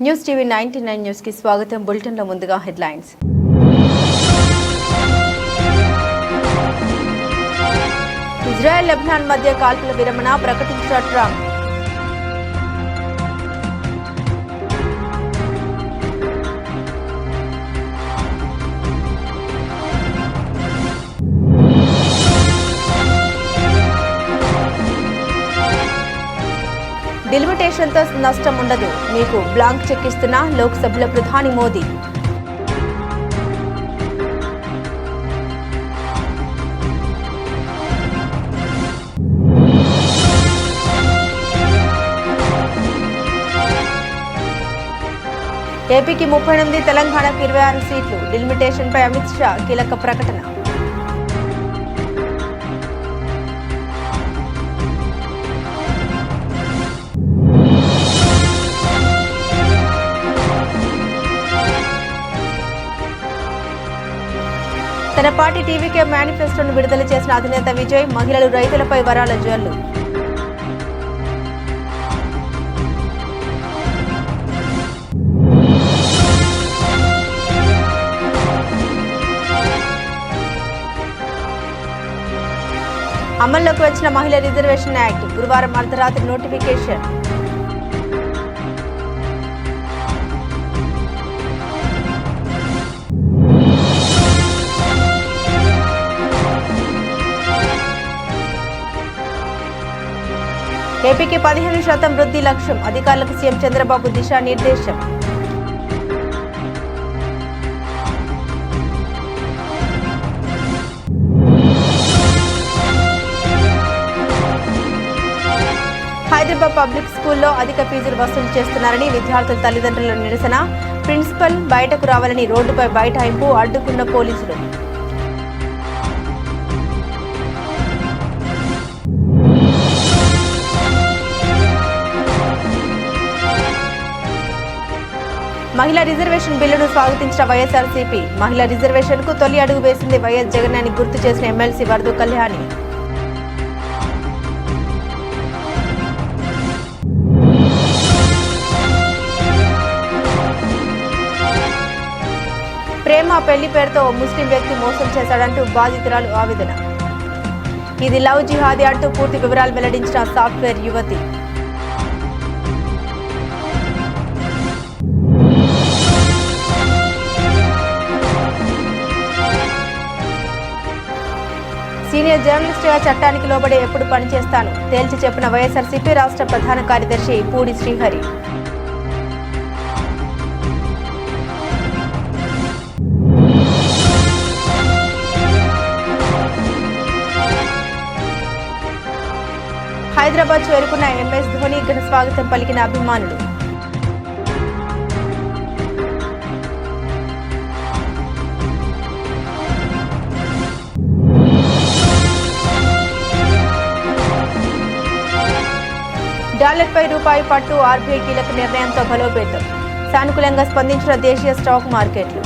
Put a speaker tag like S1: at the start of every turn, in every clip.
S1: News TV 99 news కి స్వాగతం. Bulletin లో ముందుగా హెడ్లైన్స్. ఇజ్రాయెల్ లెబనాన్ మధ్య కాల్పుల విరమణ ప్రకటించిన ట్రంప్. డిలిమిటేషన్తో నష్టం ఉండదు, మీకు బ్లాంక్ చెక్ ఇస్తున్న లోక్సభలో ప్రధాని మోదీ. ఏపీకి 38, తెలంగాణకు 26 సీట్లు. డిలిమిటేషన్పై అమిత్ షా కీలక ప్రకటన. తన పార్టీ టీవీకే మేనిఫెస్టోను విడుదల చేసిన అధినేత విజయ్. మహిళలు రైతులపై వరాల జల్లు. అమల్లోకి వచ్చిన మహిళా రిజర్వేషన్ యాక్ట్. గురువారం అర్ధరాత్రి నోటిఫికేషన్. ఏపీకి 15% వృద్ధి లక్ష్యం. అధికారులకు సీఎం చంద్రబాబు దిశానిర్దేశం. హైదరాబాద్ పబ్లిక్ స్కూల్లో అధిక ఫీజులు వసూలు చేస్తున్నారని విద్యార్థుల తల్లిదండ్రుల నిరసన. ప్రిన్సిపల్ బయటకు రావాలని రోడ్డుపై బైఠాయింపు. అడ్డుకున్న పోలీసులు. మహిళా రిజర్వేషన్ బిల్లును స్వాగతించిన వైఎస్ఆర్సీపీ. మహిళా రిజర్వేషన్కు తొలి అడుగు వేసింది వైఎస్ జగన్ అని గుర్తు చేసిన ఎమ్మెల్సీ వరదు కళ్యాణి. ప్రేమ పెళ్లి పేరుతో ఓ ముస్లిం వ్యక్తి మోసం చేశాడంటూ బాధితురాలు ఆవేదన. ఇది లవ్ జిహాదీ అంటూ పూర్తి వివరాలు వెల్లడించిన సాఫ్ట్వేర్ యువతి. సీనియర్ జర్నలిస్టుగా చట్టానికి లోబడి ఎప్పుడు పనిచేస్తాను తేల్చి చెప్పిన వైఎస్ఆర్సీపీ రాష్ట్ర ప్రధాన కార్యదర్శి పూడి శ్రీహరి. హైదరాబాద్ చేరుకున్న ఎంఎస్ ధోని ఘన స్వాగతం పలికిన అభిమానులు. డాలర్పై రూపాయి పట్టు. ఆర్బీఐ కీలక నిర్ణయంతో బలోపేతం. సానుకూలంగా స్పందించిన దేశీయ స్టాక్ మార్కెట్లు.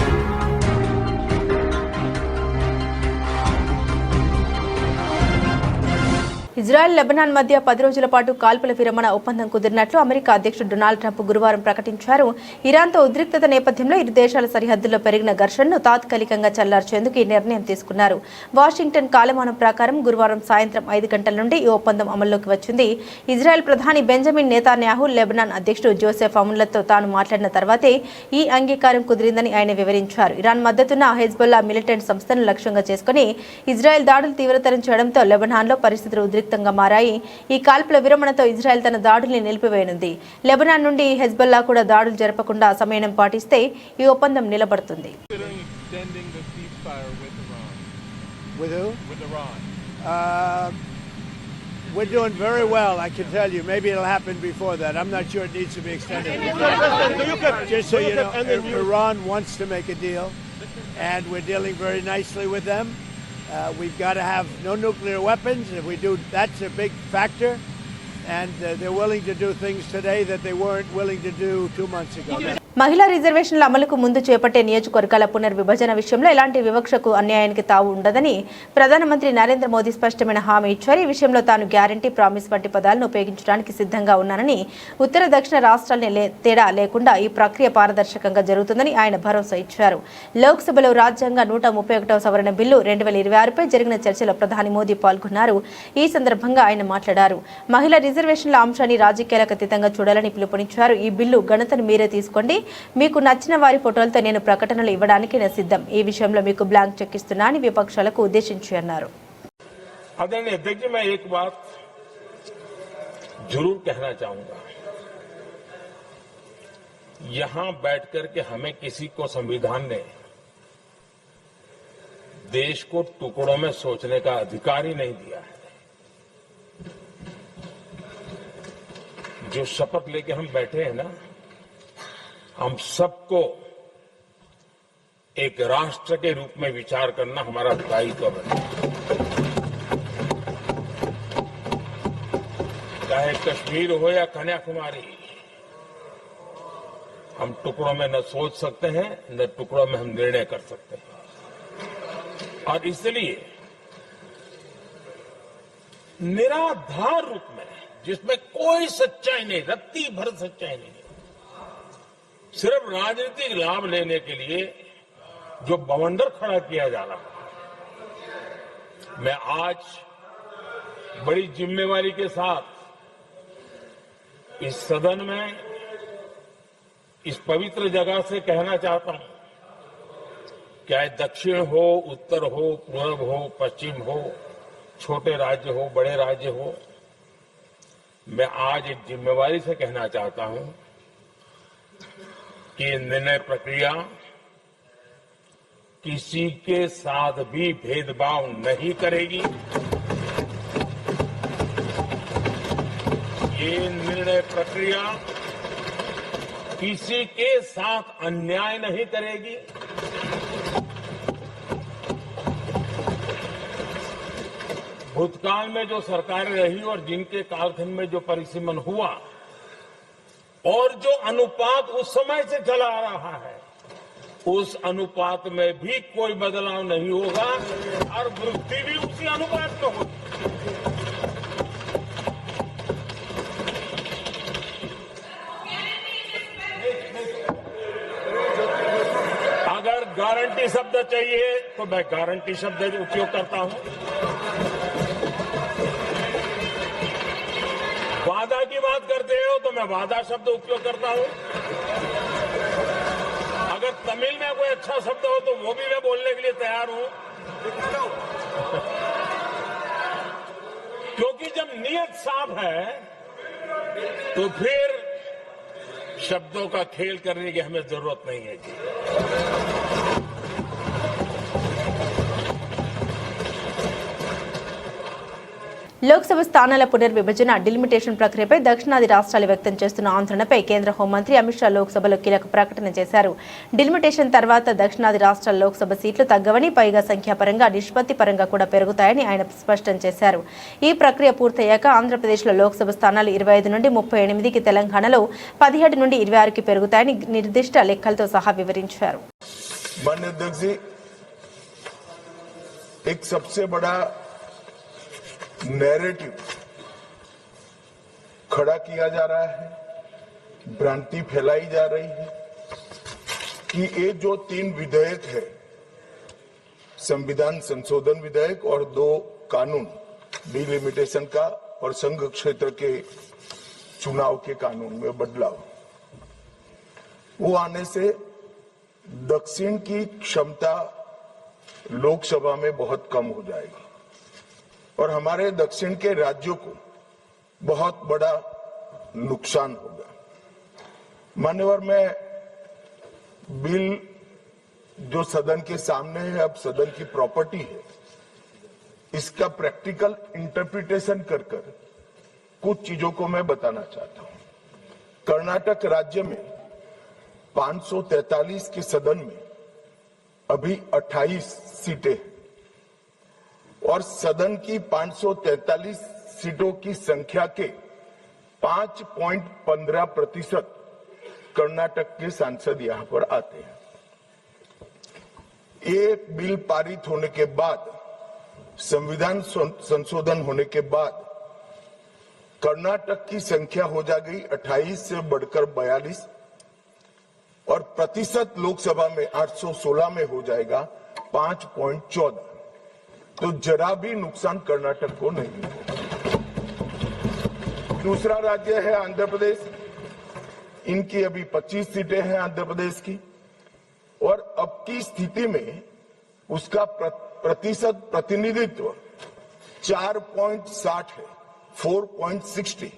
S1: ఇజ్రాయెల్ లెబనాన్ మధ్య 10 రోజుల పాటు కాల్పుల విరమణ ఒప్పందం కుదిరినట్లు అమెరికా అధ్యక్షుడు డొనాల్డ్ ట్రంప్ గురువారం ప్రకటించారు. ఇరాన్తో ఉద్రిక్తత నేపథ్యంలో ఇరు దేశాల సరిహద్దుల్లో పెరిగిన ఘర్షణను తాత్కాలికంగా చల్లార్చేందుకు ఈ నిర్ణయం తీసుకున్నారు. వాషింగ్టన్ కాలమానం ప్రకారం గురువారం సాయంత్రం 5 గంటల నుండి ఈ ఒప్పందం అమల్లోకి వచ్చింది. ఇజ్రాయెల్ ప్రధాని బెంజమిన్ నెతాన్యాహు లెబనాన్ అధ్యక్షుడు జోసెఫ్ అమున్లతో తాను మాట్లాడిన తర్వాతే ఈ అంగీకారం కుదిరిందని ఆయన వివరించారు. ఇరాన్ మద్దతున్న హెజ్బొల్లా మిలిటెంట్ సంస్థను లక్ష్యంగా చేసుకుని ఇజ్రాయెల్ దాడులు తీవ్రతరం చేయడంతో లెబనాన్లో పరిస్థితులు ఉద్రిక్తంగా మారాయి. ఈ కాల్పుల విరమణతో ఇజ్రాయెల్ తన దాడుల్ని నిలిపివేయనుంది. లెబనాన్ నుండి హెజ్బొల్లా కూడా దాడులు జరపకుండా సమయం పాటిస్తే ఈ ఒప్పందం నిలబడుతుంది.
S2: We're doing very well, I can tell you. Maybe it'll happen before that. I'm not sure it needs to be extended. Just so you know, Iran wants to make a deal, and we're dealing very nicely with them. We've got to have no nuclear weapons. If we do, that's a big factor. And they're willing to do things today that they weren't willing to do 2 months ago.
S1: మహిళా రిజర్వేషన్ల అమలుకు ముందు చేపట్టే నియోజకవర్గాల పునర్విభజన విషయంలో ఎలాంటి వివక్షకు అన్యాయానికి తావు ఉండదని ప్రధానమంత్రి నరేంద్ర మోదీ స్పష్టమైన హామీ ఇచ్చారు. ఈ విషయంలో తాను గ్యారంటీ, ప్రామిస్ వంటి పదాలను ఉపయోగించడానికి సిద్ధంగా ఉన్నానని, ఉత్తర దక్షిణ రాష్ట్రాలని తేడా లేకుండా ఈ ప్రక్రియ పారదర్శకంగా జరుగుతుందని ఆయన భరోసా ఇచ్చారు. లోక్సభలో రాజ్యాంగ 131వ సవరణ బిల్లు 2026పై జరిగిన చర్చలో ప్రధాని మోదీ పాల్గొన్నారు. ఈ సందర్భంగా ఆయన మాట్లాడారు. మహిళా రిజర్వేషన్ల అంశాన్ని రాజకీయాలకు అతీతంగా చూడాలని పిలుపునిచ్చారు. ఈ బిల్లు ఘనతను మీరే తీసుకోండి, మీకు నచ్చిన వారి ఫోటోలతో నేను ప్రకటనలు ఇవ్వడానికి సిద్ధం. ఈ విషయంలో మీకు బ్లాంక్ చెక్ ఇస్తున్నా అని విపక్షాలకు ఉద్దేశించి అన్నారు.
S3: आदरणीय अध्यक्ष जी, मैं एक बात जरूर कहना चाहूंगा. यहां बैठकर के हमें किसी को संविधान ने देश को टुकड़ों में सोचने का अधिकार ही नहीं दिया है. जो शपथ लेके हम बैठे हैं ना, हम सबको एक राष्ट्र के रूप में विचार करना हमारा दायित्व है. चाहे कश्मीर हो या कन्याकुमारी, हम टुकड़ों में न सोच सकते हैं, न टुकड़ों में हम निर्णय कर सकते हैं. और इसलिए निराधार रूप में, जिसमें कोई सच्चाई नहीं, रत्ती भर सच्चाई नहीं, सिर्फ राजनीतिक लाभ लेने के लिए जो बवंडर खड़ा किया जा रहा है, मैं आज बड़ी जिम्मेवारी के साथ इस सदन में, इस पवित्र जगह से कहना चाहता हूं, चाहे दक्षिण हो, उत्तर हो, पूर्व हो, पश्चिम हो, छोटे राज्य हो, बड़े राज्य हो, मैं आज एक जिम्मेवारी से कहना चाहता हूं कि निर्णय प्रक्रिया किसी के साथ भी भेदभाव नहीं करेगी. ये निर्णय प्रक्रिया किसी के साथ अन्याय नहीं करेगी. भूतकाल में जो सरकारें रही और जिनके कालखंड में जो परिसीमन हुआ और जो अनुपात उस समय से चला आ रहा है, उस अनुपात में भी कोई बदलाव नहीं होगा और वृद्धि भी उसी अनुपात में होगी. अगर गारंटी शब्द चाहिए तो मैं गारंटी शब्द उपयोग करता हूं. वादा की बात करते हो तो मैं वादा शब्द उपयोग करता हूं. अगर तमिल में कोई अच्छा शब्द हो तो वो भी मैं बोलने के लिए तैयार हूं. क्योंकि जब नियत साफ है तो फिर शब्दों का खेल करने की हमें जरूरत नहीं है.
S1: లోక్సభ స్థానాల పునర్విభజన డిలిమిటేషన్ ప్రక్రియపై దక్షిణాది రాష్ట్రాలు వ్యక్తం చేస్తున్న ఆందోళనపై కేంద్ర హోంమంత్రి అమిత్ షా లోక్సభలో కీలక ప్రకటన చేశారు. డిలిమిటేషన్ తర్వాత దక్షిణాది రాష్ట్రాల లోక్సభ సీట్లు తగ్గవని, పైగా సంఖ్యాపరంగా, నిష్పత్తి పరంగా కూడా పెరుగుతాయని ఆయన స్పష్టం చేశారు. ఈ ప్రక్రియ పూర్తయ్యాక ఆంధ్రప్రదేశ్లో లోక్సభ స్థానాలు 25 నుండి 38కి, తెలంగాణలో 17 నుండి 26కి పెరుగుతాయని నిర్దిష్ట లెక్కలతో సహా వివరించారు.
S4: नैरेटिव खड़ा किया जा रहा है, भ्रांति फैलाई जा रही है कि ये जो 3 विधेयक है, संविधान संशोधन विधेयक और 2 कानून, डिलिमिटेशन का और संघ क्षेत्र के चुनाव के कानून में बदलाव, वो आने से दक्षिण की क्षमता लोकसभा में बहुत कम हो जाएगी और हमारे दक्षिण के राज्यों को बहुत बड़ा नुकसान होगा. मान्यवर, मैं बिल जो सदन के सामने है, अब सदन की प्रॉपर्टी है, इसका प्रैक्टिकल इंटरप्रिटेशन कर कुछ चीजों को मैं बताना चाहता हूं. कर्नाटक राज्य में 543 के सदन में अभी 28 सीटें हैं और सदन की 543 सीटों की संख्या के 5.15% कर्नाटक के सांसद यहां पर आते हैं। ये बिल पारित होने के बाद, संविधान संशोधन होने के बाद कर्नाटक की संख्या हो जाएगी 28 से बढ़कर 42 और प्रतिशत लोकसभा में 816 में हो जाएगा 5.14। तो जरा भी नुकसान कर्नाटक को नहीं होगा। दूसरा राज्य है आंध्र प्रदेश। इनकी अभी 25 सीटें हैं आंध्र प्रदेश की, और अब की स्थिति में उसका प्रतिशत प्रतिनिधित्व 4.60 है, 4.60।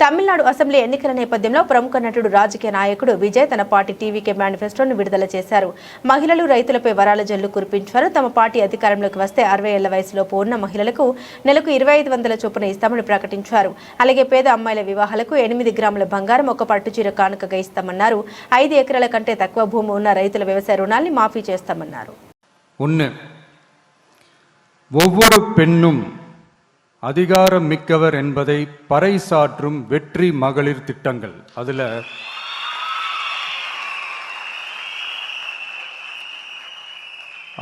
S1: తమిళనాడు అసెంబ్లీ ఎన్నికల నేపథ్యంలో ప్రముఖ నటుడు రాజకీయ నాయకుడు విజయ్ తన పార్టీ టీవీకే మేనిఫెస్టోను విడుదల చేశారు. మహిళలు రైతులపై వరాల జల్లు కురిపించారు. తమ పార్టీ అధికారంలోకి వస్తే 60 ఏళ్ల వయసులోపు ఉన్న మహిళలకు నెలకు 2500 చొప్పున ఇస్తామని ప్రకటించారు. అలాగే పేద అమ్మాయిల వివాహాలకు 8 గ్రాముల బంగారం, ఒక పట్టుచీర కానుకగా ఇస్తామన్నారు. 5 ఎకరాల కంటే తక్కువ భూమి ఉన్న రైతుల వ్యవసాయ రుణాల్ని మాఫీ చేస్తామన్నారు.
S5: ஒவ்வொரு பெண்ணும் அதிகாரம் மிக்கவர் என்பதை பறைசாற்றும் வெற்றி மகளிர் திட்டங்கள். அதுல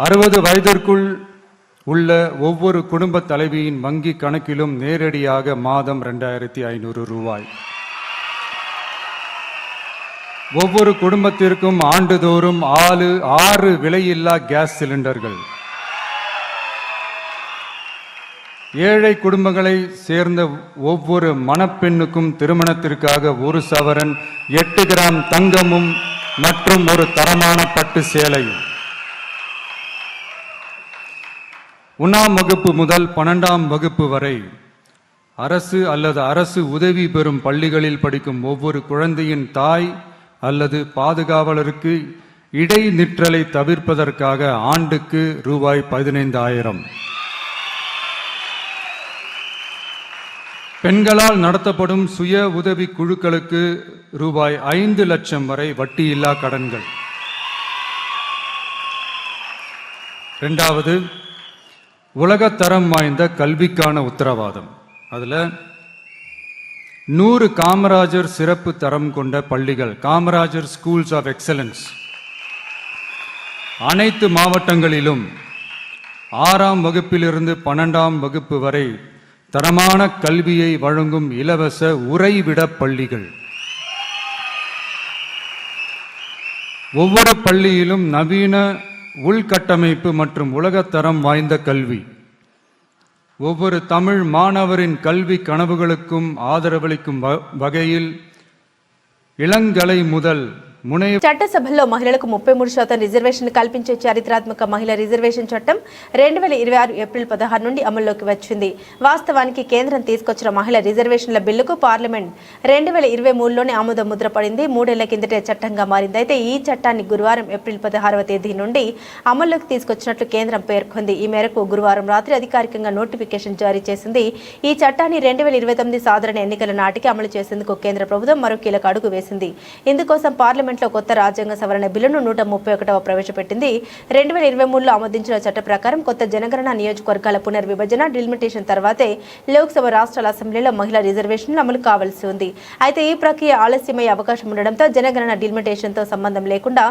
S5: 60 வயதிற்குள் உள்ள ஒவ்வொரு குடும்ப தலைவியின் வங்கி கணக்கிலும் நேரடியாக மாதம் 2500 ரூபாய். ஒவ்வொரு குடும்பத்திற்கும் ஆண்டுதோறும் 6 விலையில்லா கேஸ் சிலிண்டர்கள். ஏழை குடும்பங்களை சேர்ந்த ஒவ்வொரு மணப்பெண்ணுக்கும் திருமணத்திற்காக 1 சவரன் 8 கிராம் தங்கமும் மற்றும் ஒரு தரமான பட்டு சேலையும். 1ஆம் வகுப்பு முதல் 12ஆம் வகுப்பு வரை அரசு அல்லது அரசு உதவி பெறும் பள்ளிகளில் படிக்கும் ஒவ்வொரு குழந்தையின் தாய் அல்லது பாதுகாவலருக்கு இடைநிற்றலை தவிர்ப்பதற்காக ஆண்டுக்கு ரூபாய் 15,000. பெண்களால் நடத்தப்படும் சுய உதவி குழுக்களுக்கு ரூபாய் 5 லட்சம் வரை வட்டியில்லா கடன்கள். இரண்டாவது, உலகத்தரம் வாய்ந்த கல்விக்கான உத்தரவாதம். அதுல 100 காமராஜர் சிறப்பு தரம் கொண்ட பள்ளிகள், காமராஜர் ஸ்கூல்ஸ் ஆஃப் எக்ஸலன்ஸ், அனைத்து மாவட்டங்களிலும் 6ஆம் வகுப்பிலிருந்து 12ஆம் வகுப்பு வரை தரமான கல்வியை வழங்கும் இலவச உறைவிட பள்ளிகள். ஒவ்வொரு பள்ளியிலும் நவீன உள்கட்டமைப்பு மற்றும் உலகத்தரம் வாய்ந்த கல்வி. ஒவ்வொரு தமிழ் மாணவரின் கல்வி கனவுகளுக்கும் ஆதரவளிக்கும் வகையில் இளங்கலை முதல்
S1: చట్టసభల్లో మహిళలకు 33% రిజర్వేషన్ కల్పించే చారిత్రాత్మక మహిళా రిజర్వేషన్ చట్టం 2026 ఏప్రిల్ 16 నుండి అమల్లోకి వచ్చింది. వాస్తవానికి కేంద్రం తీసుకొచ్చిన మహిళా రిజర్వేషన్ల బిల్లుకు పార్లమెంట్ 2023లోనే ఆమోద ముద్ర పడింది. 3 ఏళ్ల కిందటే చట్టంగా మారింది. అయితే ఈ చట్టాన్ని గురువారం ఏప్రిల్ 16వ తేదీ నుండి అమల్లోకి తీసుకొచ్చినట్లు కేంద్రం పేర్కొంది. ఈ మేరకు గురువారం రాత్రి అధికారికంగా నోటిఫికేషన్ జారీ చేసింది. ఈ చట్టాన్ని 2029 సాధారణ ఎన్నికల నాటికి అమలు చేసేందుకు కేంద్ర ప్రభుత్వం మరో కీలక అడుగు వేసింది. ఇందుకోసం పార్లమెంట్ కొత్త రాజ్యాంగ సవరణ బిల్లును 131వ ప్రవేశపెట్టింది. 2023లో ఆమోదించిన చట్ట ప్రకారం కొత్త జనగణన, నియోజకవర్గాల పునర్విభజన, డిలిమిటేషన్ తర్వాతే లోక్సభ, రాష్ట్రాల అసెంబ్లీలో మహిళా రిజర్వేషన్లు అమలు కావాల్సి ఉంది. అయితే ఈ ప్రక్రియ ఆలస్యమయ్యే అవకాశం ఉండడంతో జనగణన, డిలిమిటేషన్తో సంబంధం లేకుండా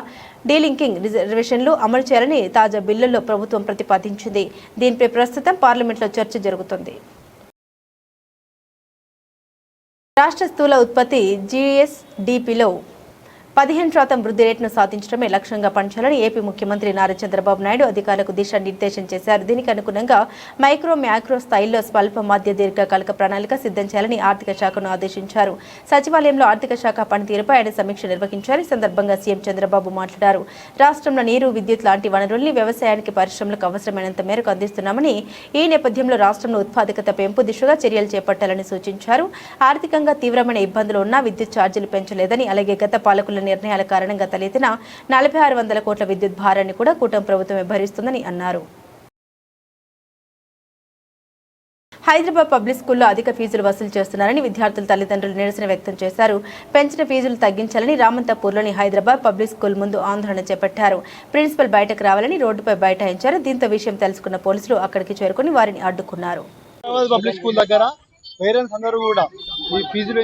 S1: డీలింకింగ్ రిజర్వేషన్లు అమలు చేయాలని తాజా బిల్లుల్లో ప్రభుత్వం ప్రతిపాదించింది. దీనిపై ప్రస్తుతం పార్లమెంట్లో చర్చ జరుగుతుంది. రాష్ట్ర స్థూల ఉత్పత్తి GSDPలో 15% వృద్ధి రేటును సాధించడమే లక్ష్యంగా పనిచేయాలని ఏపీ ముఖ్యమంత్రి నారా చంద్రబాబు నాయుడు అధికారులకు దిశానిర్దేశం చేశారు. దీనికి అనుగుణంగా మైక్రో, మ్యాక్రో స్థాయిల్లో స్వల్ప, మధ్య, దీర్ఘకాలిక ప్రణాళిక సిద్ధం చేయాలని ఆర్థిక శాఖను ఆదేశించారు. సచివాలయంలో ఆర్థిక శాఖ పనితీరుపై ఆయన సమీక్ష నిర్వహించారు. ఈ సందర్భంగా సీఎం చంద్రబాబు మాట్లాడారు. రాష్ట్రంలో నీరు, విద్యుత్ లాంటి వనరుల్ని వ్యవసాయానికి, పరిశ్రమలకు అవసరమైనంత మేరకు అందిస్తున్నామని, ఈ నేపథ్యంలో రాష్ట్రంలో ఉత్పాదకత పెంపు దిశగా చర్యలు చేపట్టాలని సూచించారు. ఆర్థికంగా తీవ్రమైన ఇబ్బందులు ఉన్నా విద్యుత్ ఛార్జీలు పెంచలేదని, అలాగే గత పాలకుల నిర్ణయాల కారణంగా తలెత్తిన 4600 కోట్ల విద్యుత్ భారాన్ని కూడా కూటమి ప్రభుత్వమే భరిస్తుందని అన్నారు. హైదరాబాద్ పబ్లిక్ స్కూల్లో అధిక ఫీజులు వసూలు చేస్తున్నారని విద్యార్థుల తల్లిదండ్రులు నిరసన వ్యక్తం చేశారు. పెంచిన ఫీజులు తగ్గించాలని రామంతపూర్లోని హైదరాబాద్ పబ్లిక్ స్కూల్ ముందు ఆందోళన చేపట్టారు. ప్రిన్సిపల్ బయటకు రావాలని రోడ్డుపై బైఠాయించారు. దీంతో విషయం తెలుసుకున్న పోలీసులు అక్కడికి చేరుకుని వారిని అడ్డుకున్నారు.
S6: పబ్లిక్ స్కూల్ దగ్గర పేరెంట్స్ అందరూ కూడా ఈ ఫీజులు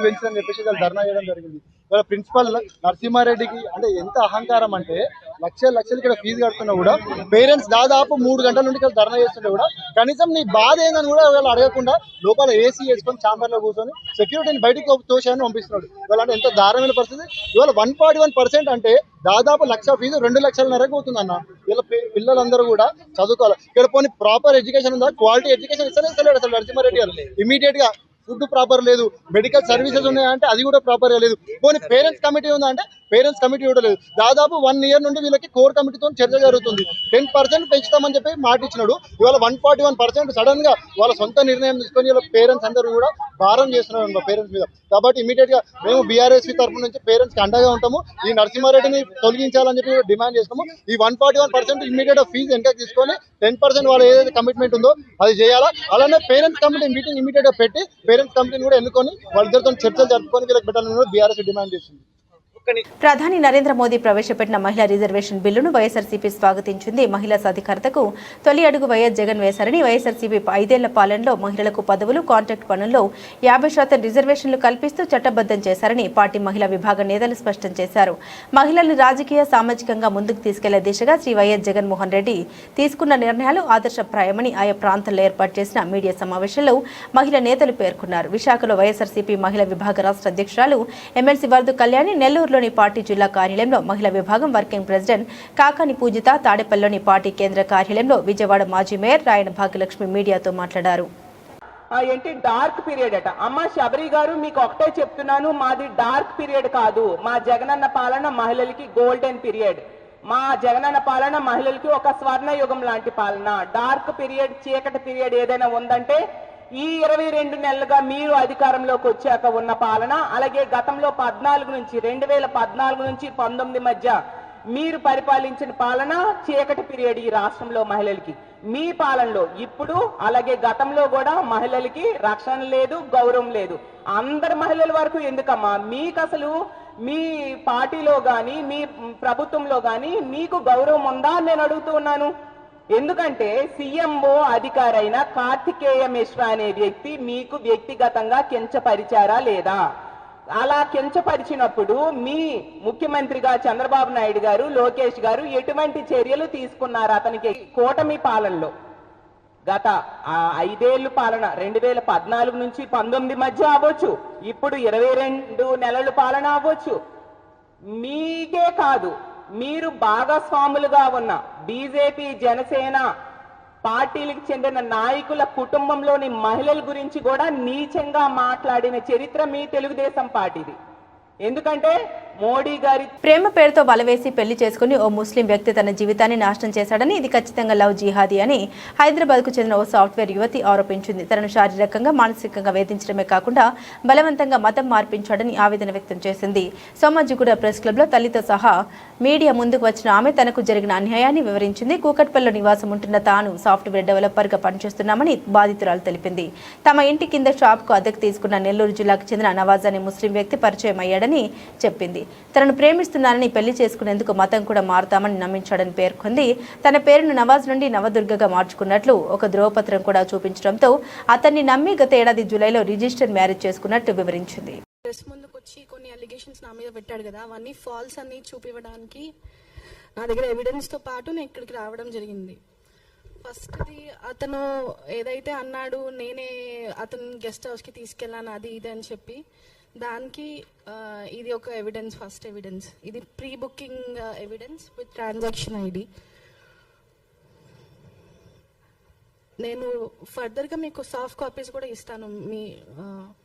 S6: పెంచాలని చెప్పేసి ధర్నా చేయడం జరిగింది. వాళ్ళ ప్రిన్సిపల్ నరసింహారెడ్డికి అంటే ఎంత అహంకారం అంటే లక్షలు ఇక్కడ ఫీజు కడుతున్నా కూడా పేరెంట్స్ దాదాపు 3 గంటల నుండి ఇక్కడ ధర్నా చేస్తుంటే కూడా కనీసం నీ బాధ ఏందని కూడా వాళ్ళు అడగకుండా లోపల ఏసీ వేసుకొని ఛాంబర్లో కూర్చొని సెక్యూరిటీని బయటికి తోశాన్ని పంపిస్తున్నాడు. ఇవాళ అంటే ఎంత దారుణమైన పరిస్థితి. ఇవాళ 141% అంటే దాదాపు 1,00,000 ఫీజు 2,00,000 పోతుందన్న. వీళ్ళ పిల్లలందరూ కూడా చదువుకోవాలి. ఇక్కడ పోనీ ప్రాపర్ ఎడ్యుకేషన్ ఉందా, క్వాలిటీ ఎడ్యుకేషన్ ఇస్తలేడు అసలు నరసింహారెడ్డి గారు. ఇమీడియట్ గా ఫుడ్ ప్రాపర్ లేదు, మెడికల్ సర్వీసెస్ ఉన్నాయంటే అది కూడా ప్రాపర్గా లేదు. పోనీ పేరెంట్స్ కమిటీ ఉందా అంటే పేరెంట్స్ కమిటీ కూడా లేదు. దాదాపు 1 ఇయర్ నుండి వీళ్ళకి కోర్ కమిటీతో చర్చ జరుగుతుంది. 10% పెంచుతామని చెప్పి మాట ఇచ్చినాడు. ఇవాళ 141% సడన్ గా వాళ్ళ సొంత నిర్ణయం తీసుకొని వీళ్ళ పేరెంట్స్ అందరూ కూడా భారం చేస్తున్నారు పేరెంట్స్ మీద. కాబట్టి ఇమీడియట్ గా మేము బీఆర్ఎస్పీ తరఫు నుంచి పేరెంట్స్ కి అండగా ఉంటాము. ఈ నరసింహారెడ్డిని తొలగించాలని చెప్పి డిమాండ్ చేస్తాము. ఈ 141% ఇమీడియట్ గా ఫీజు వెనక తీసుకొని 10% వాళ్ళు ఏదైతే కమిట్మెంట్ ఉందో అది చేయాలా. అలానే పేరెంట్స్ కమిటీ మీటింగ్ ఇమీడియట్ గా పెట్టి పేరెంట్స్ కమిటీని కూడా ఎన్నుకొని వాళ్ళిద్దరితో చర్చలు జరుపుకొని వీళ్ళకి పెట్టాలని బీఆర్ఎస్ డిమాండ్ చేస్తుంది.
S1: ప్రధాని నరేంద్ర మోదీ ప్రవేశపెట్టిన మహిళా రిజర్వేషన్ బిల్లును వైఎస్ఆర్సీపీ స్వాగతించింది. మహిళా సాధికారతకు తొలి అడుగు వైఎస్ జగన్ వేశారని, వైఎస్ఆర్సీపీ 5 ఏళ్ల పాలనలో మహిళలకు పదవులు, కాంట్రాక్ట్ పనుల్లో 50% రిజర్వేషన్లు కల్పిస్తూ చట్టబద్దం చేశారని పార్టీ మహిళా విభాగ నేతలు స్పష్టం చేశారు. మహిళల్ని రాజకీయ, సామాజికంగా ముందుకు తీసుకెళ్లే దిశగా శ్రీ వైఎస్ జగన్మోహన్ రెడ్డి తీసుకున్న నిర్ణయాలు ఆదర్శప్రాయమని ఆయా ప్రాంతాల్లో ఏర్పాటు చేసిన మీడియా సమావేశంలో మహిళా నేతలు పేర్కొన్నారు. విశాఖలో వైఎస్ఆర్సీపీ మహిళా విభాగ రాష్ట్ర అధ్యక్షురాలు ఎమ్మెల్సీ వరదు కళ్యాణి, నెల్లూరు లోని పార్టీ జిల్లా కార్యాలయంలో మహిళా విభాగం వర్కింగ్ ప్రెసిడెంట్ కాకాని పూజిత, తాడేపల్లిలోని పార్టీ కేంద్ర కార్యాలయంలో విజయవాడ మాజీ మేయర్ రాయన భాగ్యలక్ష్మి మీడియాతో మాట్లాడారు.
S7: ఏంటి డార్క్ పీరియడ్ అట. అమ్మ శబరి గారు మీకు ఒకటే చెప్తున్నాను, మాది డార్క్ పీరియడ్ కాదు. మా జగనన్న పాలన మహిళలకి గోల్డెన్ పీరియడ్. మా జగనన్న పాలన మహిళలకి ఒక స్వర్ణ యుగం లాంటి పాలన. డార్క్ పీరియడ్, చీకటి పీరియడ్ ఏదైనా ఉందంటే ఈ 22 నెలలుగా మీరు అధికారంలోకి వచ్చాక ఉన్న పాలన, అలాగే గతంలో 2014 నుంచి 19 మధ్య మీరు పరిపాలించిన పాలన చీకటి పీరియడ్ ఈ రాష్ట్రంలో మహిళలకి. మీ పాలనలో ఇప్పుడు అలాగే గతంలో కూడా మహిళలకి రక్షణ లేదు, గౌరవం లేదు. అందరి మహిళల వరకు ఎందుకమ్మా? మీకు అసలు మీ పార్టీలో గాని మీ ప్రభుత్వంలో గాని మీకు గౌరవం ఉందా అని నేను అడుగుతూ ఉన్నాను. ఎందుకంటే సీఎంఓ అధికారైన కార్తికేయ మిశ్రా అనే వ్యక్తి మీకు వ్యక్తిగతంగా కించపరిచారా లేదా? అలా కించపరిచినప్పుడు మీ ముఖ్యమంత్రిగా చంద్రబాబు నాయుడు గారు, లోకేష్ గారు ఎటువంటి చర్యలు తీసుకున్నారు అతనికి కూటమి పాలనలో? గత 5 ఏళ్ల పాలన 2014 నుంచి 19 మధ్య అవ్వచ్చు, ఇప్పుడు 22 నెలల పాలన అవ్వచ్చు. మీకే కాదు, మీరు భాగస్వాములుగా ఉన్న బీజేపీ, జనసేన పార్టీలకు చెందిన నాయకుల కుటుంబంలోని మహిళల గురించి కూడా నీచంగా మాట్లాడిన చరిత్ర మీ తెలుగుదేశం పార్టీది. ఎందుకంటే మోడీ గారి
S1: ప్రేమ పేరుతో వలవేసి పెళ్లి చేసుకుని ఓ ముస్లిం వ్యక్తి తన జీవితాన్ని నాశనం చేశాడని, ఇది ఖచ్చితంగా లవ్ జిహాదీ అని హైదరాబాద్కు చెందిన ఓ సాఫ్ట్వేర్ యువతి ఆరోపించింది. తనను శారీరకంగా, మానసికంగా వేధించడమే కాకుండా బలవంతంగా మతం మార్పించాడని ఆవేదన వ్యక్తం చేసింది. సోమాజిగూడ ప్రెస్ క్లబ్లో తల్లితో సహా మీడియా ముందుకు వచ్చిన ఆమె తనకు జరిగిన అన్యాయాన్ని వివరించింది. కూకట్పల్లిలో నివాసం ఉంటున్న తాను సాఫ్ట్వేర్ డెవలపర్గా పనిచేస్తున్నామని బాధితురాలు తెలిపింది. తమ ఇంటి కింద షాప్కు అద్దెకు తీసుకున్న నెల్లూరు జిల్లాకు చెందిన నవాజ్ అనే ముస్లిం వ్యక్తి పరిచయం అయ్యాడని చెప్పింది. తనను ప్రేమిస్తున్నానని, పెళ్లి చేసుకునేందుకు మతం కూడా మారుతామని నమ్మించాడని పేర్కొంది. తన పేరును నవాజ్ నుండి నవదుర్గగా మార్చుకున్నట్లు ఒక ధ్రువపత్రం కూడా చూపించడంతో అతన్ని నమ్మి గత ఏడాది జూలైలో రిజిస్టర్ మ్యారేజ్ చేసుకున్నట్టు వివరించింది.
S8: ప్రెస్ ముందుకు వచ్చి కొన్ని అలిగేషన్స్ నా మీద పెట్టాడు కదా, అవన్నీ ఫాల్స్ అని చూపివ్వడానికి నా దగ్గర ఎవిడెన్స్ తో పాటు నేను ఇక్కడికి రావడం జరిగింది. ఫస్ట్ది అతను ఏదైతే అన్నాడు, నేనే అతను గెస్ట్ హౌస్కి తీసుకెళ్ళాను అది ఇది అని చెప్పి, దానికి ఇది ఒక ఎవిడెన్స్, ఫస్ట్ ఎవిడెన్స్. ఇది pre booking evidence with transaction ID. నేను ఫర్దర్గా మీకు సాఫ్ట్ కాపీస్ కూడా ఇస్తాను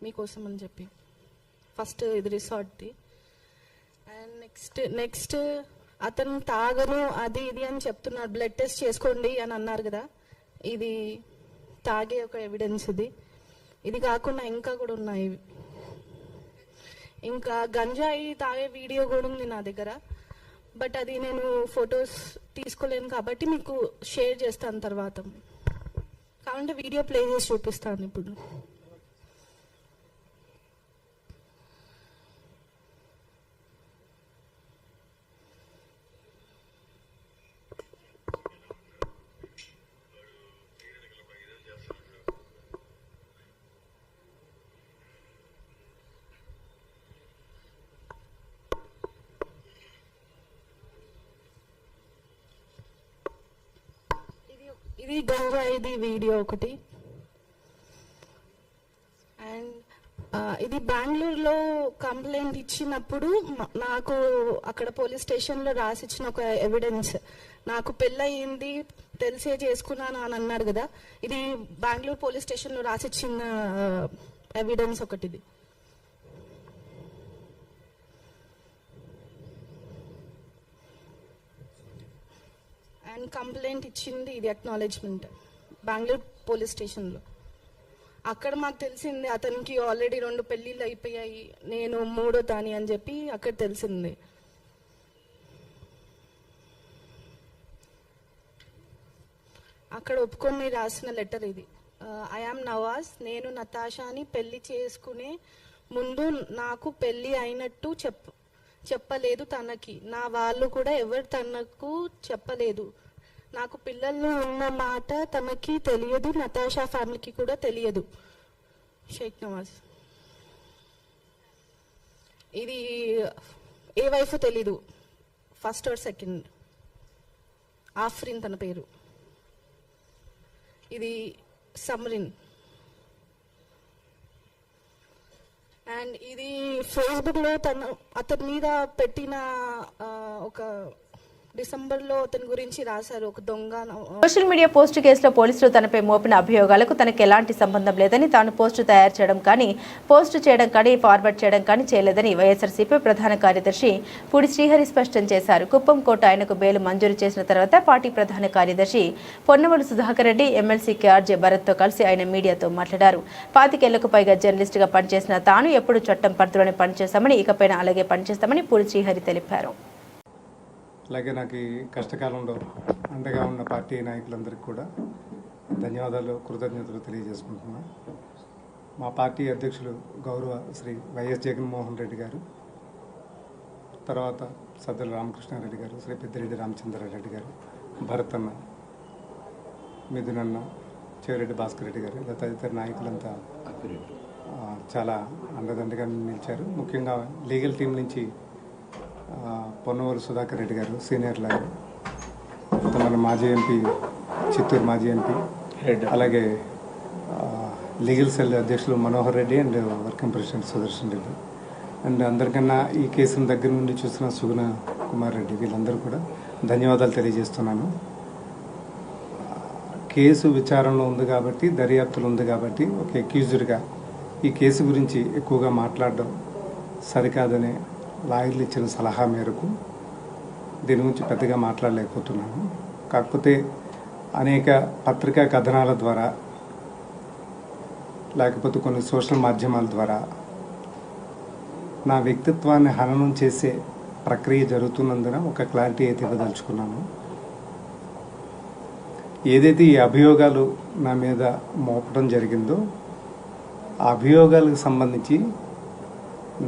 S8: మీకోసం అని చెప్పి. ఫస్ట్ ఇది రిసార్ట్ది. అండ్ నెక్స్ట్ అతను తాగను అది ఇది అని చెప్తున్నాడు. బ్లడ్ టెస్ట్ చేసుకోండి అని అన్నారు కదా, ఇది తాగే ఒక ఎవిడెన్స్. ఇది కాకుండా ఇంకా కూడా ఉన్నాయి. ఇంకా గంజాయి తాగే వీడియో కూడా ఉంది నా దగ్గర, బట్ అది నేను ఫొటోస్ తీసుకోలేను కాబట్టి మీకు షేర్ చేస్తాను తర్వాత. కావాలంటే వీడియో ప్లే చేసి చూపిస్తాను ఇప్పుడు. ఇది గంజాయిది వీడియో ఒకటి. అండ్ ఇది బెంగళూరులో కంప్లైంట్ ఇచ్చినప్పుడు నాకు అక్కడ పోలీస్ స్టేషన్లో రాసిచ్చిన ఒక ఎవిడెన్స్. నాకు పెళ్ళయింది తెలిసే చేసుకున్నాను అని అన్నారు కదా, ఇది బెంగళూరు పోలీస్ స్టేషన్లో రాసిచ్చిన ఎవిడెన్స్ ఒకటిది. అండ్ కంప్లైంట్ ఇచ్చింది ఇది అక్నాలెడ్జ్మెంట్ బెంగళూరు పోలీస్ స్టేషన్లో. అక్కడ మాకు తెలిసింది అతనికి ఆల్రెడీ 2 పెళ్ళిళ్ళు అయిపోయాయి, నేను 3వ దాని అని చెప్పి అక్కడ తెలిసింది. అక్కడ ఒప్పుకొని రాసిన లెటర్ ఇది. ఐ యామ్ నవాజ్, నేను నతాషాని పెళ్లి చేసుకునే ముందు నాకు పెళ్లి అయినట్టు చెప్పలేదు తనకి, నా వాళ్ళు కూడా ఎవరు తనకు చెప్పలేదు. నాకు పిల్లలు ఉన్న మాట తనకి తెలియదు, నతాషా ఫ్యామిలీకి కూడా తెలియదు. షేక్ నవాజ్ ఇది ఏ వైఫ్ తెలీదు, ఫస్ట్ ఆర్ సెకండ్. ఆఫ్రిన్ తన పేరు. ఇది సమ్రిన్. అండ్ ఇది ఫేస్బుక్లో అతని మీద పెట్టిన ఒక డిసెంబర్లో అతని గురించి రాశారు, ఒక దొంగ.
S1: సోషల్ మీడియా పోస్టు కేసులో పోలీసులు తనపై మోపిన అభియోగాలకు తనకు ఎలాంటి సంబంధం లేదని, తాను పోస్టు తయారు చేయడం కానీ, పోస్టు చేయడం కానీ, ఫార్వర్డ్ చేయడం కానీ చేయలేదని వైఎస్ఆర్సీపీ ప్రధాన కార్యదర్శి పూడి శ్రీహరి స్పష్టం చేశారు. కుప్పం కోర్టు ఆయనకు బెయిల్ మంజూరు చేసిన తర్వాత పార్టీ ప్రధాన కార్యదర్శి పొన్నవలు సుధాకర్ రెడ్డి, ఎమ్మెల్సీ కేఆర్జే భరత్తో కలిసి ఆయన మీడియాతో మాట్లాడారు. 25 ఏళ్లకు పైగా జర్నలిస్టుగా పనిచేసిన తాను ఎప్పుడు చట్టం పరిధిలోనే పనిచేస్తామని, ఇకపైన అలాగే పనిచేస్తామని పూడి శ్రీహరి తెలిపారు.
S9: అలాగే నాకు ఈ కష్టకాలంలో అండగా ఉన్న పార్టీ నాయకులందరికీ కూడా ధన్యవాదాలు, కృతజ్ఞతలు తెలియజేసుకుంటున్నాను. మా పార్టీ అధ్యక్షులు గౌరవ శ్రీ వైఎస్ జగన్మోహన్ రెడ్డి గారు, తర్వాత సద్దల రామకృష్ణారెడ్డి గారు, శ్రీ పెద్దిరెడ్డి రామచంద్రారెడ్డి గారు, భరత్ అన్న, మిథునన్న, చెవిరెడ్డి భాస్కర్ రెడ్డి గారు, ఇలా తదితర నాయకులంతా చాలా అండదండగా నిలిచారు. ముఖ్యంగా లీగల్ టీం నుంచి పొన్నవలు సుధాకర్ రెడ్డి గారు సీనియర్ లాయర్, మన మాజీ ఎంపీ, చిత్తూరు మాజీ ఎంపీ, అలాగే లీగల్ సెల్ అధ్యక్షులు Manohar Reddy and working president Sudarshan Reddy, and అందరికన్నా ఈ కేసును దగ్గర నుండి చూసిన సుగుణ కుమార్ రెడ్డి, వీళ్ళందరూ కూడా ధన్యవాదాలు తెలియజేస్తున్నాను. కేసు విచారణలో ఉంది కాబట్టి, దర్యాప్తులు ఉంది కాబట్టి, ఒక అక్యూజ్డ్గా ఈ కేసు గురించి ఎక్కువగా మాట్లాడడం సరికాదనే లాయర్లు ఇచ్చిన సలహా మేరకు దీని గురించి పెద్దగా మాట్లాడలేకపోతున్నాను. కాకపోతే అనేక పత్రికా కథనాల ద్వారా, లేకపోతే కొన్ని సోషల్ మాధ్యమాల ద్వారా నా వ్యక్తిత్వాన్ని హననం చేసే ప్రక్రియ జరుగుతున్నందున ఒక క్లారిటీ అయితే ఇవ్వదలుచుకున్నాను. ఏదైతే ఈ అభియోగాలు నా మీద మోపడం జరిగిందో ఆ అభియోగాలకు సంబంధించి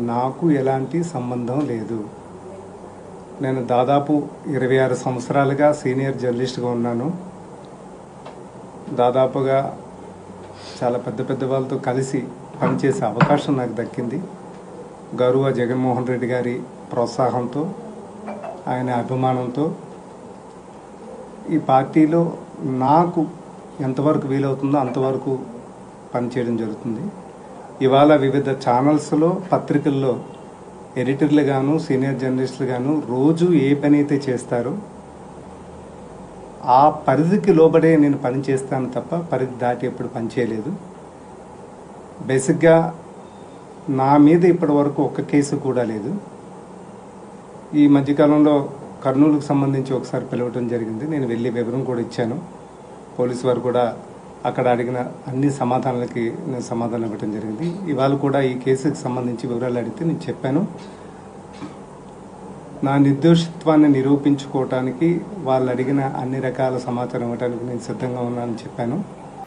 S9: నాకు ఎలాంటి సంబంధం లేదు. నేను దాదాపు 26 సంవత్సరాలుగా సీనియర్ జర్నలిస్ట్గా ఉన్నాను. దాదాపుగా చాలా పెద్ద వాళ్ళతో కలిసి పనిచేసే అవకాశం నాకు దక్కింది. గౌరవ జగన్మోహన్ రెడ్డి గారి ప్రోత్సాహంతో, ఆయన అభిమానంతో ఈ పార్టీలో నాకు ఎంతవరకు వీలవుతుందో అంతవరకు పనిచేయడం జరుగుతుంది. ఇవాళ వివిధ ఛానల్స్లో, పత్రికల్లో ఎడిటర్లు గాను, సీనియర్ జర్నలిస్టులు గాను రోజు ఏ పని అయితే చేస్తారో ఆ పరిధికి లోబడే నేను పని చేస్తాను తప్ప పరిధి దాటి ఎప్పుడు పనిచేయలేదు. బేసిక్గా నా మీద ఇప్పటి వరకు ఒక్క కేసు కూడా లేదు. ఈ మధ్యకాలంలో కర్నూలుకు సంబంధించి ఒకసారి పిలవటం జరిగింది. నేను వెళ్ళి వివరం కూడా ఇచ్చాను. పోలీసు వారు కూడా అక్కడ అడిగిన అన్ని సమాధానాలకి నేను సమాధానం ఇవ్వడం జరిగింది. ఇవాళ కూడా ఈ కేసుకి సంబంధించి వివరాలు అడిగితే నేను చెప్పాను. నా నిర్దోషిత్వాన్ని నిరూపించుకోవటానికి వాళ్ళు అడిగిన అన్ని రకాల సమాచారం ఇవ్వడానికి నేను సిద్ధంగా ఉన్నానని చెప్పాను.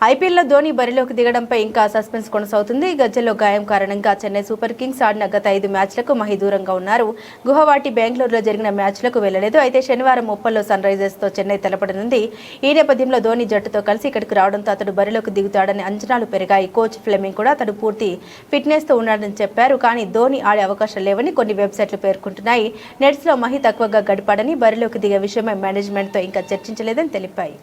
S1: ఐపీఎల్లో ధోని బరిలోకి దిగడంపై ఇంకా సస్పెన్స్ కొనసాగుతుంది. గజ్జల్లో గాయం కారణంగా చెన్నై సూపర్ కింగ్స్ ఆడిన గత 5 మ్యాచ్లకు మహి దూరంగా ఉన్నారు. గుహవాటి బెంగళూరులో జరిగిన మ్యాచ్లకు వెళ్లలేదు. అయితే శనివారం ముప్పల్లో సన్ రైజర్స్తో చెన్నై తలపడనుంది. ఈ నేపథ్యంలో ధోని జట్టుతో కలిసి ఇక్కడికి రావడంతో అతడు బరిలోకి దిగుతాడని అంచనాలు పెరిగాయి. కోచ్ ఫ్లెమింగ్ కూడా అతడు పూర్తి ఫిట్నెస్తో ఉన్నాడని చెప్పారు. కానీ ధోని ఆడే అవకాశాలు లేవని కొన్ని వెబ్సైట్లు పేర్కొంటున్నాయి. నెట్స్లో మహి తక్కువగా గడిపాడని, బరిలోకి దిగే విషయమై మేనేజ్మెంట్తో ఇంకా చర్చించలేదని తెలిపాయి.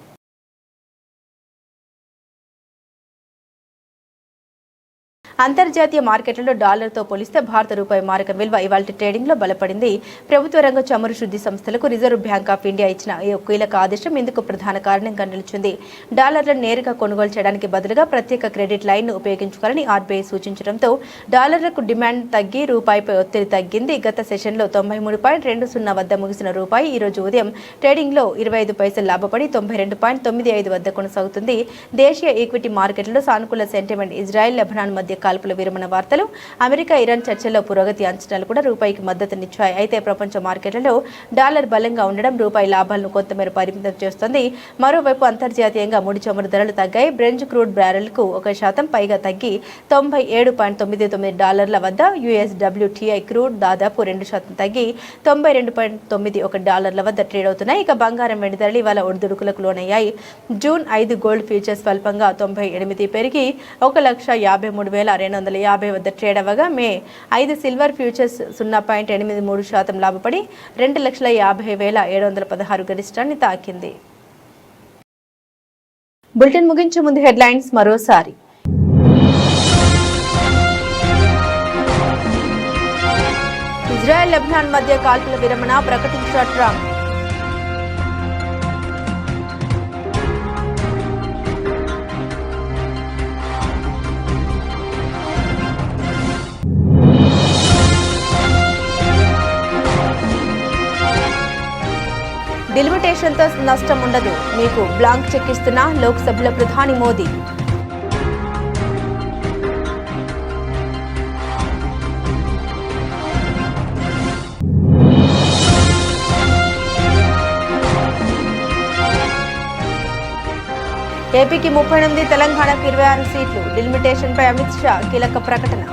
S1: అంతర్జాతీయ మార్కెట్లలో డాలర్తో పోలిస్తే భారత రూపాయి మారకం విలువ ఇవాల్టి ట్రేడింగ్లో బలపడింది. ప్రభుత్వ రంగ చమురు శుద్ధి సంస్థలకు రిజర్వ్ బ్యాంక్ ఆఫ్ ఇండియా ఇచ్చిన ఈ కీలక ఆదేశం ఇందుకు ప్రధాన కారణంగా నిలిచింది. డాలర్లను నేరుగా కొనుగోలు చేయడానికి బదులుగా ప్రత్యేక క్రెడిట్ లైన్ను ఉపయోగించుకోవాలని ఆర్బీఐ సూచించడంతో డాలర్లకు డిమాండ్ తగ్గి రూపాయిపై ఒత్తిడి తగ్గింది. గత సెషన్లో 93.20 వద్ద ముగిసిన రూపాయి ఈ రోజు ఉదయం ట్రేడింగ్లో 25 పైసలు లాభపడి 92.95 వద్ద కొనసాగుతుంది. దేశీయ ఈక్విటీ మార్కెట్లలో సానుకూల సెంటిమెంట్, ఇజ్రాయెల్ లెబనాన్ మధ్య కాల్పుల విరమణ వార్తలు, అమెరికా ఇరాన్ చర్చల్లో పురోగతి అంచనాలు కూడా రూపాయికి మద్దతునిచ్చాయి. అయితే ప్రపంచ మార్కెట్లలో డాలర్ బలంగా ఉండడం రూపాయి లాభాలను కొంతమేర పరిమితం చేస్తోంది. మరోవైపు అంతర్జాతీయంగా ముడి చమురు ధరలు తగ్గాయి. బ్రెంజ్ క్రూడ్ బ్యారెల్కు 1% పైగా తగ్గి $97.99 వద్ద, USWTI క్రూడ్ దాదాపు 2% తగ్గి $92.91 వద్ద ట్రేడ్ అవుతున్నాయి. ఇక బంగారం, వెండి ధరలు ఇవాళ ఒడిదుడుకులకు లోనయ్యాయి. జూన్ 5 గోల్డ్ ఫ్యూచర్స్ స్వల్పంగా 98 పెరిగి 1,53,250 వద్ద ట్రేడ్ అవ్వగా, మే 5 సిల్వర్ ఫ్యూచర్స్ 0.83% లాభపడి 2,50,716 గరిష్టాన్ని తాకింది. బులెటిన్ ముగించే ముందు హెడ్లైన్స్ మరోసారి. ఇజ్రాయెల్ లెబనాన్ మధ్య కాల్పుల విరమణ ప్రకటించిన ట్రంప్. డిలిమిటేషన్తో నష్టం ఉండదు, మీకు బ్లాంక్ చెక్ ఇస్తున్న లోక్సభలో ప్రధాని మోదీ. ఏపీకి 38, తెలంగాణకు 26 సీట్లు. డిలిమిటేషన్పై అమిత్ షా కీలక ప్రకటన.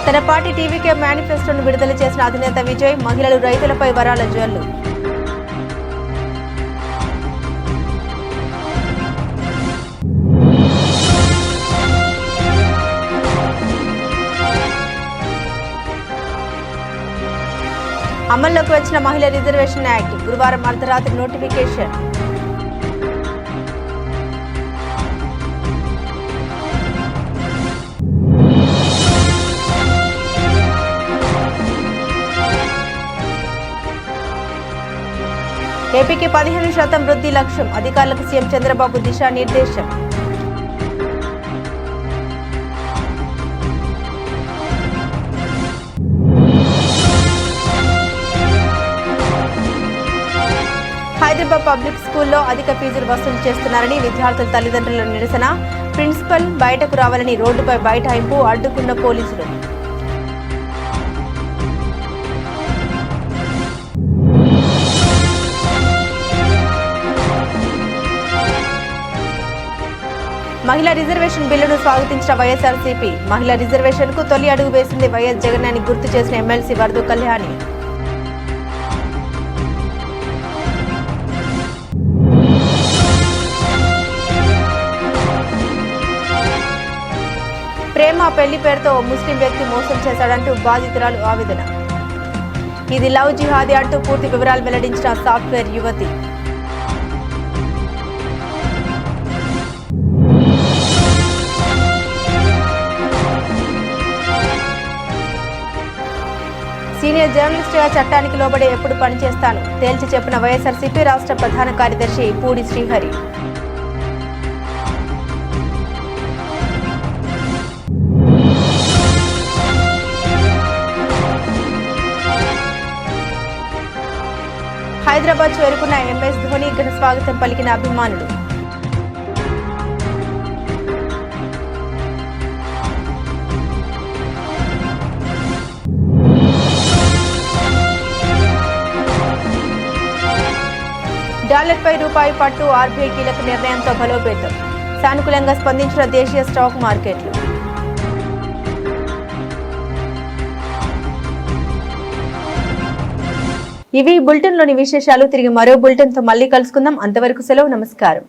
S1: తన పార్టీ టీవీకే మేనిఫెస్టోను విడుదల చేసిన అధినేత విజయ్, మహిళలు, రైతులపై వరాల జల్లు. అమల్లోకి వచ్చిన మహిళా రిజర్వేషన్ యాక్ట్ గురువారం అర్ధరాత్రి నోటిఫికేషన్. ఏపీకి 15% వృద్ధి లక్ష్యం, అధికారులకు సీఎం చంద్రబాబు దిశానిర్దేశం. హైదరాబాద్ పబ్లిక్ స్కూల్లో అధిక ఫీజులు వసూలు చేస్తున్నారని విద్యార్థుల తల్లిదండ్రుల నిరసన. ప్రిన్సిపల్ బయటకు రావాలని రోడ్డుపై బైఠాయింపు, అడ్డుకున్న పోలీసులు. మహిళా రిజర్వేషన్ బిల్లును స్వాగతించిన వైఎస్ఆర్సీపీ. మహిళా రిజర్వేషన్కు తొలి అడుగు వేసింది వైఎస్ జగన్ అని గుర్తు చేసిన ఎమ్మెల్సీ వరదు కళ్యాణి. ప్రేమ పెళ్లి పేరుతో ఓ ముస్లిం వ్యక్తి మోసం చేశాడంటూ బాధితురాలు ఆవేదన. ఇది లవ్ జిహాదీ అంటూ పూర్తి వివరాలు వెల్లడించిన సాఫ్ట్వేర్ యువతి. సీనియర్ జర్నలిస్టుగా చట్టానికి లోబడి ఎప్పుడు పనిచేస్తాను తేల్చి చెప్పిన వైఎస్ఆర్సీపీ రాష్ట్ర ప్రధాన కార్యదర్శి పూడి శ్రీహరి. హైదరాబాద్ చేరుకున్న ఎంఎస్ ధోని ఘన స్వాగతం పలికిన అభిమానులు. డాలర్పై రూపాయి పట్టు, ఆర్బీఐ కీలక నిర్ణయంతో బలోపేతం. సానుకూలంగా స్పందించిన దేశీయ స్టాక్ మార్కెట్లు. ఇవి బులెటిన్లోని విశేషాలు. తిరిగి మరో బులెటిన్తో మళ్ళీ కలుసుకుందాం. అంతవరకు సెలవు, నమస్కారం.